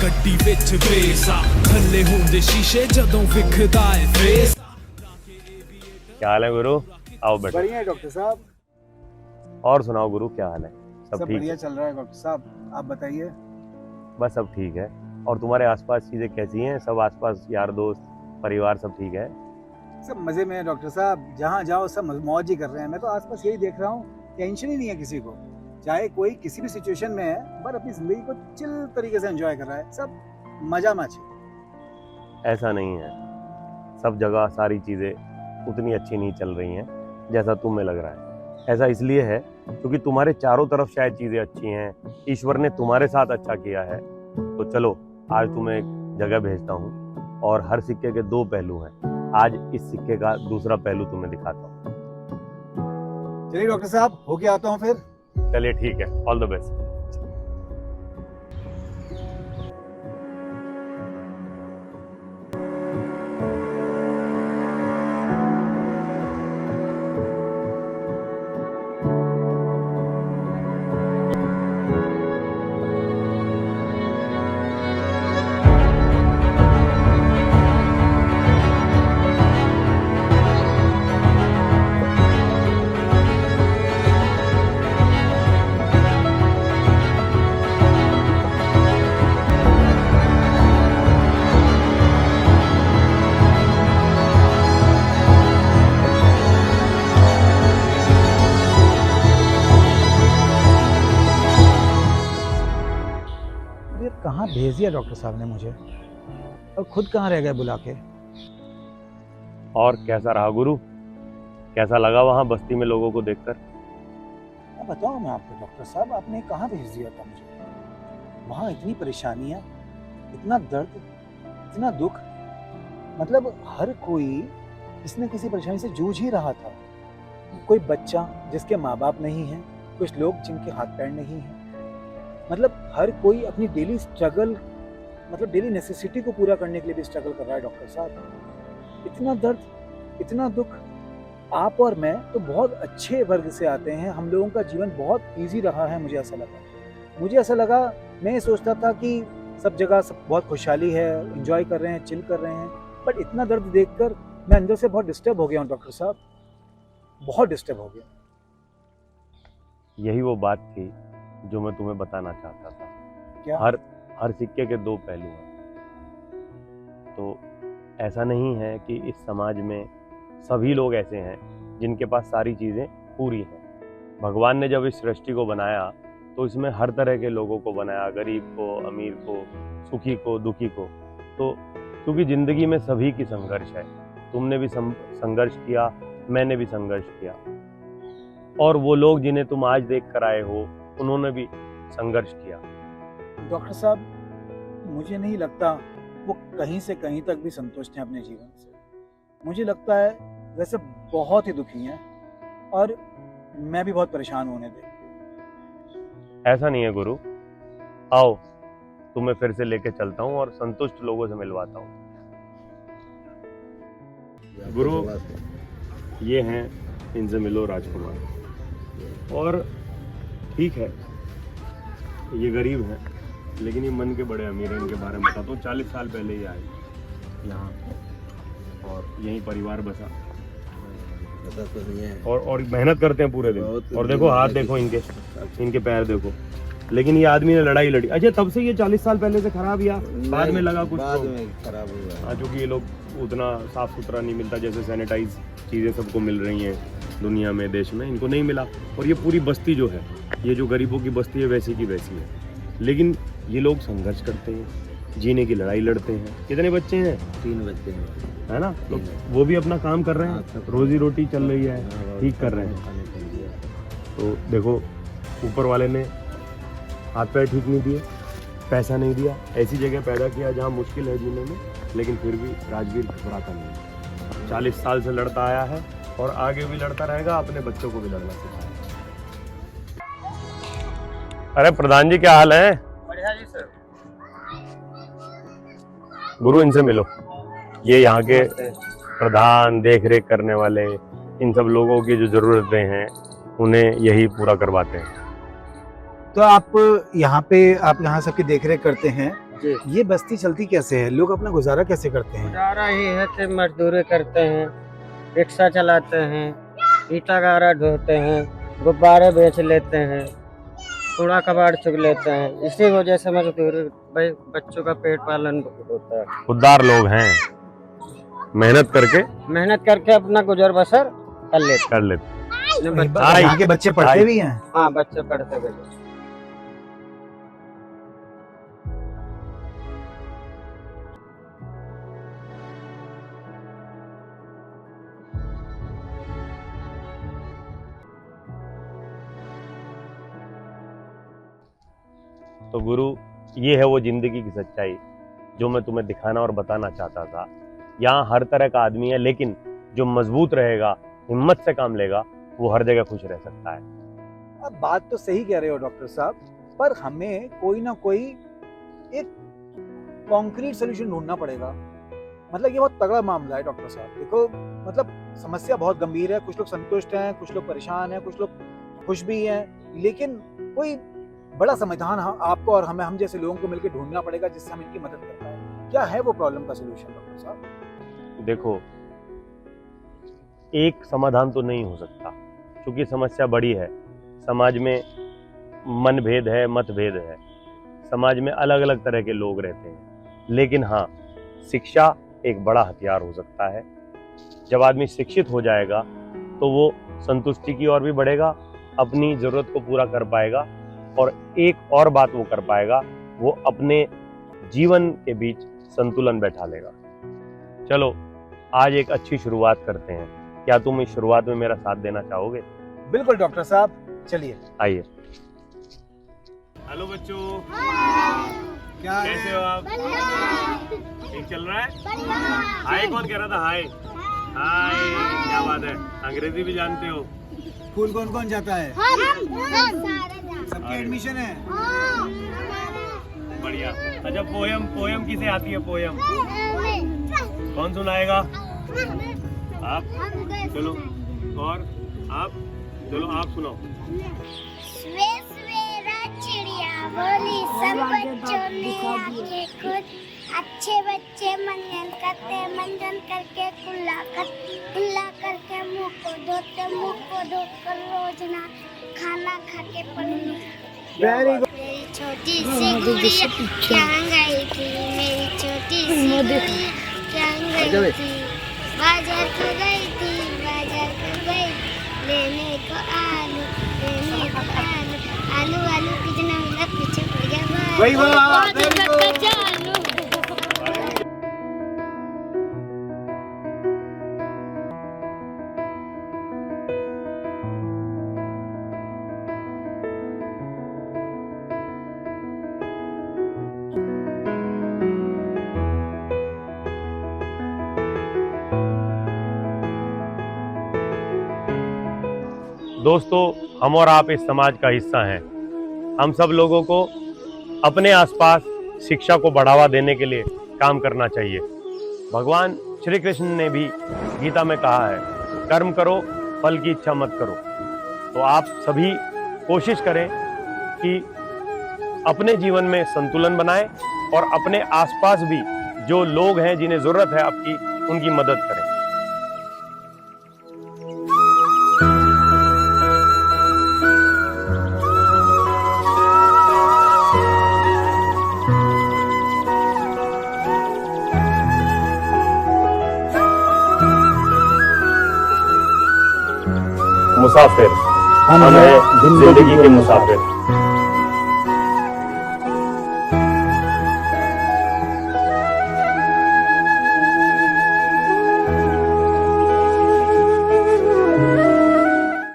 ਗੱਡੀ ਵਿੱਚ ਬੇਸ ਆ ਥੱਲੇ ਹੁੰਦੇ शीशे ਜਦੋਂ ਵਿਖਦਾ ਏ ਫੇਸ। क्या हाल है गुरु? आओ बैठो। बढ़िया है डॉक्टर साहब। और सुनाओ गुरु, क्या हाल है? सब ठीक बढ़िया है? चल रहा है डॉक्टर साहब, आप बताइए। बस सब ठीक है। और तुम्हारे आसपास चीजें कैसी हैं? सब आसपास यार दोस्त परिवार सब ठीक है? सब मजे में है डॉक्टर साहब, जहाँ जाओ सब मौज ही कर रहे हैं। मैं तो आसपास यही देख रहा हूँ, टेंशन ही नहीं है किसी को। चाहे कोई किसी भी सिचुएशन में है, पर अपनी जिंदगी को चिल तरीके से एंजॉय कर रहा है। सब मजा माची। ऐसा नहीं है, सब जगह सारी चीजें उतनी अच्छी नहीं चल रही हैं जैसा तुम्हें लग रहा है। ऐसा इसलिए है क्योंकि तुम्हारे चारों तरफ शायद चीजें अच्छी हैं, ईश्वर ने तुम्हारे साथ अच्छा किया है। तो चलो आज तुम्हें एक जगह भेजता हूँ और हर सिक्के के दो पहलू हैं। आज इस सिक्के का दूसरा पहलू तुम्हें दिखाता हूँ। चलिए डॉक्टर साहब, होके आता हूँ फिर। चलिए ठीक है, ऑल द बेस्ट। ये कहाँ भेज दिया डॉक्टर साहब ने मुझे, और खुद कहाँ रह गए बुला के। और कैसा रहा गुरु? कैसा लगा वहाँ बस्ती में लोगों को देखकर? मैं बताऊँ मैं आपको डॉक्टर साहब, आपने कहाँ भेज दिया था मुझे। वहाँ इतनी परेशानियाँ, इतना दर्द, इतना दुख। मतलब हर कोई किसी न किसी परेशानी से जूझ ही रहा था। कोई बच्चा जिसके माँ बाप नहीं हैं, कुछ लोग जिनके हाथ पैर नहीं हैं। मतलब हर कोई अपनी डेली स्ट्रगल, मतलब डेली नेसेसिटी को पूरा करने के लिए भी स्ट्रगल कर रहा है डॉक्टर साहब। इतना दर्द, इतना दुख। आप और मैं तो बहुत अच्छे वर्ग से आते हैं, हम लोगों का जीवन बहुत इजी रहा है। मुझे ऐसा लगा, मैं ये सोचता था कि सब जगह सब बहुत खुशहाली है, एंजॉय कर रहे हैं, चिल कर रहे हैं। बट इतना दर्द देखकर मैं अंदर से बहुत डिस्टर्ब हो गया हूँ डॉक्टर साहब, बहुत डिस्टर्ब हो गया। यही वो बात थी जो मैं तुम्हें बताना चाहता था। क्या? हर सिक्के के दो पहलू हैं। तो ऐसा नहीं है कि इस समाज में सभी लोग ऐसे हैं जिनके पास सारी चीज़ें पूरी हैं। भगवान ने जब इस सृष्टि को बनाया तो इसमें हर तरह के लोगों को बनाया, गरीब को, अमीर को, सुखी को, दुखी को। तो क्योंकि ज़िंदगी में सभी की संघर्ष है। तुमने भी संघर्ष किया, मैंने भी संघर्ष किया, और वो लोग जिन्हें तुम आज देख कर आए हो उन्होंने भी संघर्ष किया। डॉक्टर साहब, मुझे नहीं लगता वो कहीं से कहीं तक भी संतुष्ट हैं अपने जीवन से। मुझे लगता है वैसे बहुत ही दुखी हैं, और मैं भी बहुत परेशान होने दे। ऐसा नहीं है गुरु, आओ तुम्हें फिर से लेके चलता हूँ और संतुष्ट लोगों से मिलवाता हूँ। गुरु ये हैं, इनसे मिलो राजकुमार। और ठीक है, ये गरीब हैं लेकिन ये मन के बड़े अमीर हैं। इनके बारे में बताता हूँ। 40 साल पहले ये आए यहाँ और यहीं परिवार बसा, और मेहनत करते हैं पूरे दिन। और देखो हाथ देखो इनके पैर देखो। लेकिन ये आदमी ने लड़ाई लड़ी। अच्छा, तब से ये 40 साल पहले से खराब, या बाद में लगा कुछ? बाद में खराब हुआ। हाँ, क्योंकि ये लोग उतना साफ सुथरा नहीं मिलता जैसे सैनिटाइज चीज़ें सबको मिल रही हैं दुनिया में, देश में इनको नहीं मिला। और ये पूरी बस्ती जो है, ये जो गरीबों की बस्ती है, वैसी की वैसी है। लेकिन ये लोग संघर्ष करते हैं, जीने की लड़ाई लड़ते हैं। कितने बच्चे हैं? 3 बच्चे हैं, है ना? तो वो भी अपना काम कर रहे हैं, रोजी रोटी चल रही है, ठीक कर रहे हैं। तो देखो, ऊपर वाले ने हाथ पैर ठीक नहीं दिए, पैसा नहीं दिया, ऐसी जगह पैदा किया जहाँ मुश्किल है जीने में, लेकिन फिर भी राजवीर घबराता नहीं। 40 साल से लड़ता आया है और आगे भी लड़ता रहेगा, अपने बच्चों को भी लड़ना सिखाएगा। अरे प्रधान जी, क्या हाल है? बढ़िया जी सर। गुरु, इनसे मिलो। ये यहाँ के प्रधान, देख रेख करने वाले, इन सब लोगों की जो जरूरतें हैं उन्हें यही पूरा करवाते हैं। तो आप यहाँ सबकी देख रेख करते हैं, जी। ये बस्ती चलती कैसे है? लोग अपना गुजारा कैसे करते हैं? गुजारा ही है कि मजदूरी करते हैं, रिक्शा चलाते हैं, ईटा गारा ढोते हैं, गुब्बारे बेच लेते हैं, कूड़ा कबाड़ चुग लेते हैं। इसी वजह से मजदूरी, भाई बच्चों का पेट पालन होता है। खुददार लोग हैं, मेहनत करके अपना गुजर बसर कर लेते कर लेते। हैं। यहाँ के बच्चे पढ़ते भी हैं? हाँ, बच्चे पढ़ते भी। तो गुरु, ये है वो जिंदगी की सच्चाई जो मैं तुम्हें दिखाना और बताना चाहता था। यहाँ हर तरह का आदमी है, लेकिन जो मजबूत रहेगा, हिम्मत से काम लेगा, वो हर जगह खुश रह सकता है। अब बात तो सही कह रहे हो डॉक्टर साहब, पर हमें कोई ना कोई एक कॉन्क्रीट सोल्यूशन ढूंढना पड़ेगा। मतलब ये बहुत तगड़ा मामला है डॉक्टर साहब। देखो, मतलब समस्या बहुत गंभीर है। कुछ लोग संतुष्ट हैं, कुछ लोग परेशान हैं, कुछ लोग खुश भी हैं, लेकिन कोई बड़ा समाधान आपको और हम जैसे लोगों को मिलकर ढूंढना पड़ेगा जिससे हम इनकी मदद कर पाए। क्या है वो प्रॉब्लम का सोल्यूशन डॉक्टर साहब? देखो, एक समाधान तो नहीं हो सकता, क्योंकि समस्या बड़ी है। समाज में मनभेद है, मतभेद है, समाज में अलग अलग तरह के लोग रहते हैं। लेकिन हाँ, शिक्षा एक बड़ा हथियार हो सकता है। जब आदमी शिक्षित हो जाएगा तो वो संतुष्टि की ओर भी बढ़ेगा, अपनी जरूरत को पूरा कर पाएगा, और एक और बात वो कर पाएगा, वो अपने जीवन के बीच संतुलन बैठा लेगा। चलो, आज एक अच्छी शुरुआत करते हैं। क्या तुम इस शुरुआत में मेरा साथ देना चाहोगे? बिल्कुल डॉक्टर साहब, चलिए आइए। हेलो बच्चों, क्या कैसे हो आप? ठीक चल रहा है? हाय कौन कह रहा था? हाय हाय, क्या बात है, अंग्रेजी भी जानते हो? स्कूल कौन कौन जाता है? सबकी एडमिशन है? बढ़िया। अच्छा, पोयम किसे आती है? पोयम कौन सुनाएगा? आप? चलो, और आप? चलो, आप सुनाओ। सवेरा चिड़िया बोली, सब बच्चों ने आके खुद, अच्छे बच्चे मंजन करके कुल्ला करके मुंह को धो कर रोज ना खाना खा के पढ़ने। मेरी छोटी सी गुड़िया क्या गई थी, मेरी छोटी सी गुड़िया क्या गई थी, बाजार को गई थी, लेने को आलू कितना मिला, पीछे पड़ गया। दोस्तों, हम और आप इस समाज का हिस्सा हैं। हम सब लोगों को अपने आसपास शिक्षा को बढ़ावा देने के लिए काम करना चाहिए। भगवान श्री कृष्ण ने भी गीता में कहा है, कर्म करो, फल की इच्छा मत करो। तो आप सभी कोशिश करें कि अपने जीवन में संतुलन बनाएं और अपने आसपास भी जो लोग हैं जिन्हें जरूरत है आपकी, उनकी मदद करें। मुसाफिर, हम हैं जिंदगी के मुसाफिर।